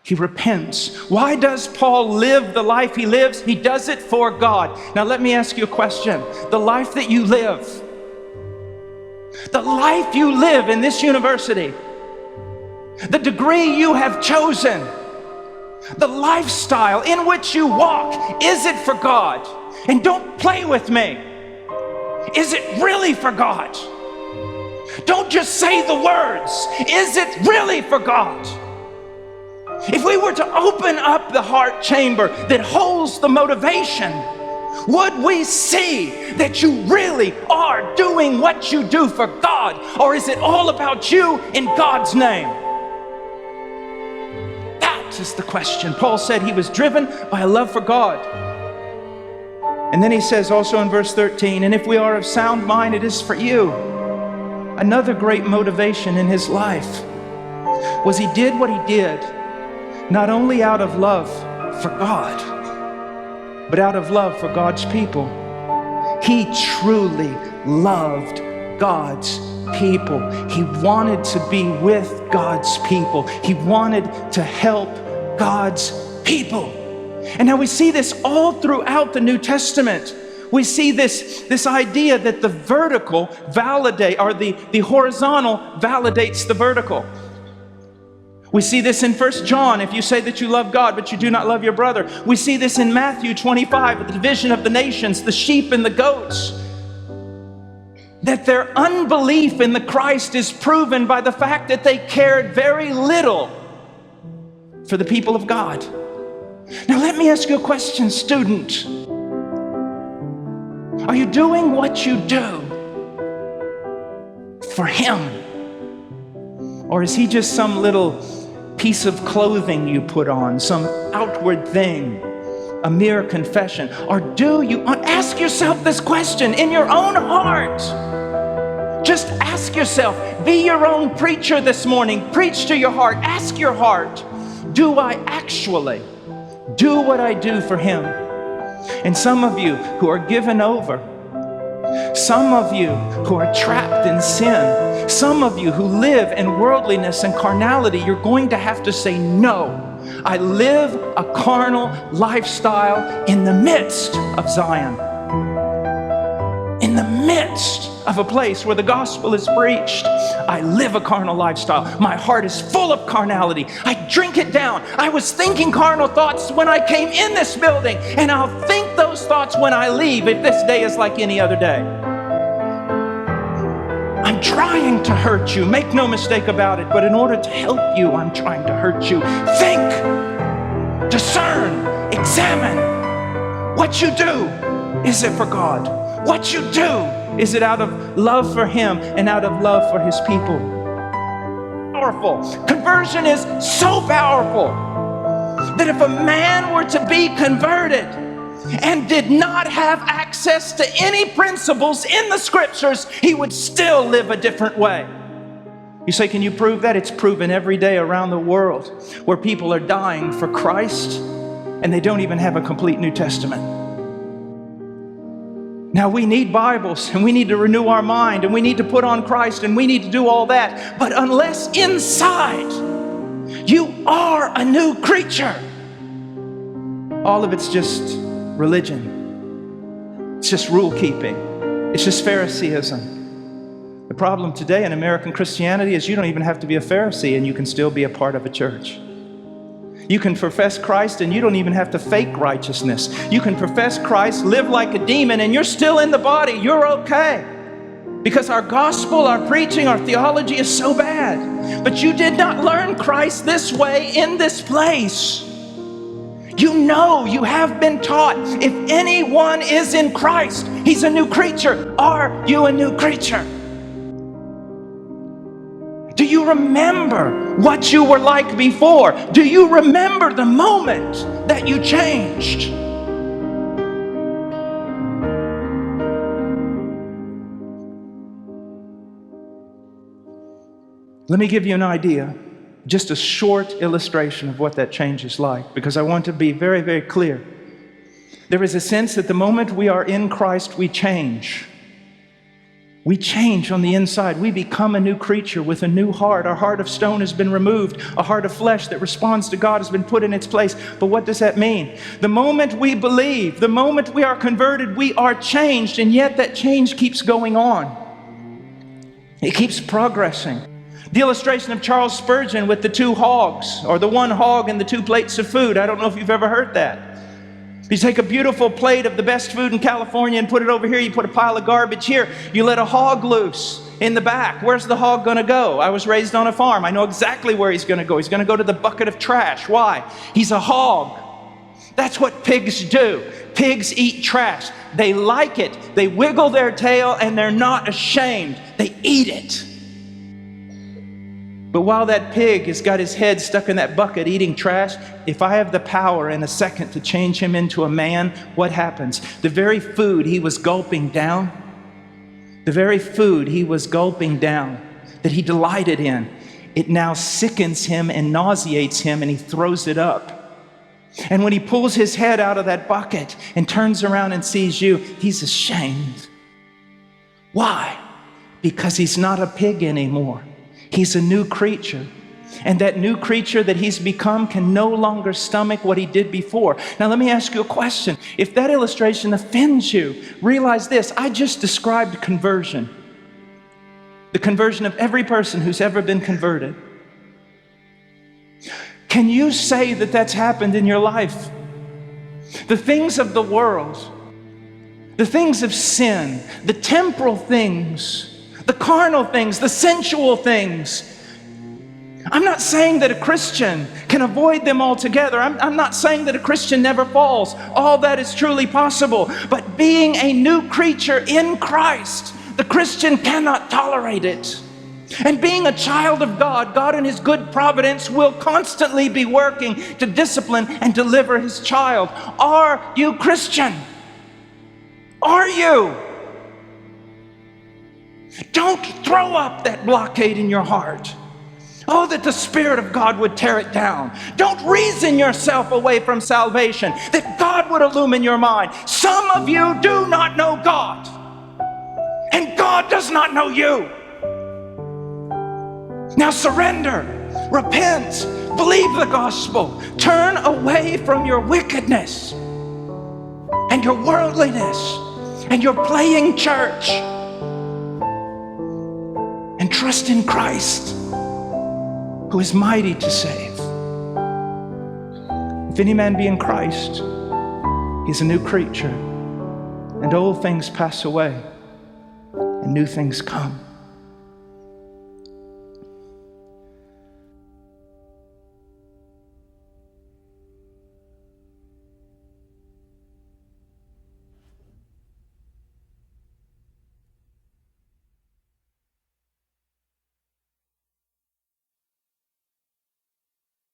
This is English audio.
He repents. Why does Paul live the life he lives? He does it for God. Now let me ask you a question. The life that you live, in this university, the degree you have chosen, the lifestyle in which you walk, is it for God? And don't play with me. Is it really for God? Don't just say the words. Is it really for God? If we were to open up the heart chamber that holds the motivation, would we see that you really are doing what you do for God? Or is it all about you in God's name? That is the question. Paul said he was driven by a love for God. And then he says also in verse 13, and if we are of sound mind, it is for you. Another great motivation in his life was he did what he did not only out of love for God, but out of love for God's people. He truly loved God's people. He wanted to be with God's people. He wanted to help God's people. And now we see this all throughout the New Testament. We see this idea that the vertical the horizontal validates the vertical. We see this in 1 John, if you say that you love God, but you do not love your brother. We see this in Matthew 25, the division of the nations, the sheep and the goats. That their unbelief in the Christ is proven by the fact that they cared very little for the people of God. Now let me ask you a question, student. Are you doing what you do for Him? Or is He just some little piece of clothing you put on, some outward thing, a mere confession? Or do you ask yourself this question in your own heart? Just ask yourself, be your own preacher this morning. Preach to your heart. Ask your heart, do I actually do what I do for Him? And some of you who are given over, some of you who are trapped in sin, some of you who live in worldliness and carnality, you're going to have to say, no, I live a carnal lifestyle in the midst of Zion, in the midst of a place where the gospel is preached. I live a carnal lifestyle. My heart is full of carnality. I drink it down. I was thinking carnal thoughts when I came in this building, and I'll think those thoughts when I leave if this day is like any other day. I'm trying to hurt you, make no mistake about it, but in order to help you, I'm trying to hurt you. Think, discern, examine what you do. Is it for God? What you do, is it out of love for Him and out of love for His people? Powerful. Conversion is so powerful that if a man were to be converted and did not have access to any principles in the scriptures, he would still live a different way. You say, can you prove that? It's proven every day around the world where people are dying for Christ and they don't even have a complete New Testament. Now we need Bibles and we need to renew our mind and we need to put on Christ and we need to do all that. But unless inside you are a new creature, all of it's just religion. It's just rule keeping. It's just Phariseeism. The problem today in American Christianity is you don't even have to be a Pharisee and you can still be a part of a church. You can profess Christ and you don't even have to fake righteousness. You can profess Christ, live like a demon, and you're still in the body. You're okay. Because our gospel, our preaching, our theology is so bad. But you did not learn Christ this way in this place. You know, you have been taught, if anyone is in Christ, he's a new creature. Are you a new creature? Do you remember what you were like before? Do you remember the moment that you changed? Let me give you an idea, just a short illustration of what that change is like, because I want to be very, very clear. There is a sense that the moment we are in Christ, we change. We change on the inside. We become a new creature with a new heart. Our heart of stone has been removed. A heart of flesh that responds to God has been put in its place. But what does that mean? The moment we believe, the moment we are converted, we are changed, and yet that change keeps going on. It keeps progressing. The illustration of Charles Spurgeon with the two hogs, or the one hog and the two plates of food. I don't know if you've ever heard that. You take a beautiful plate of the best food in California and put it over here. You put a pile of garbage here. You let a hog loose in the back. Where's the hog going to go? I was raised on a farm. I know exactly where he's going to go. He's going to go to the bucket of trash. Why? He's a hog. That's what pigs do. Pigs eat trash. They like it. They wiggle their tail and they're not ashamed. They eat it. But while that pig has got his head stuck in that bucket eating trash, if I have the power in a second to change him into a man, what happens? The very food he was gulping down, that he delighted in, it now sickens him and nauseates him, and he throws it up. And when he pulls his head out of that bucket and turns around and sees you, he's ashamed. Why? Because he's not a pig anymore. He's a new creature. And that new creature that he's become can no longer stomach what he did before. Now let me ask you a question. If that illustration offends you, realize this: I just described conversion. The conversion of every person who's ever been converted. Can you say that that's happened in your life? The things of the world, the things of sin, the temporal things, the carnal things, the sensual things. I'm not saying that a Christian can avoid them altogether. I'm not saying that a Christian never falls. All that is truly possible. But being a new creature in Christ, the Christian cannot tolerate it. And being a child of God, God in His good providence will constantly be working to discipline and deliver His child. Are you Christian? Are you? Don't throw up that blockade in your heart. Oh, that the Spirit of God would tear it down. Don't reason yourself away from salvation, that God would illumine your mind. Some of you do not know God, and God does not know you. Now surrender, repent, believe the gospel, turn away from your wickedness and your worldliness and your playing church, and trust in Christ, who is mighty to save. If any man be in Christ, he is a new creature, and old things pass away, and new things come.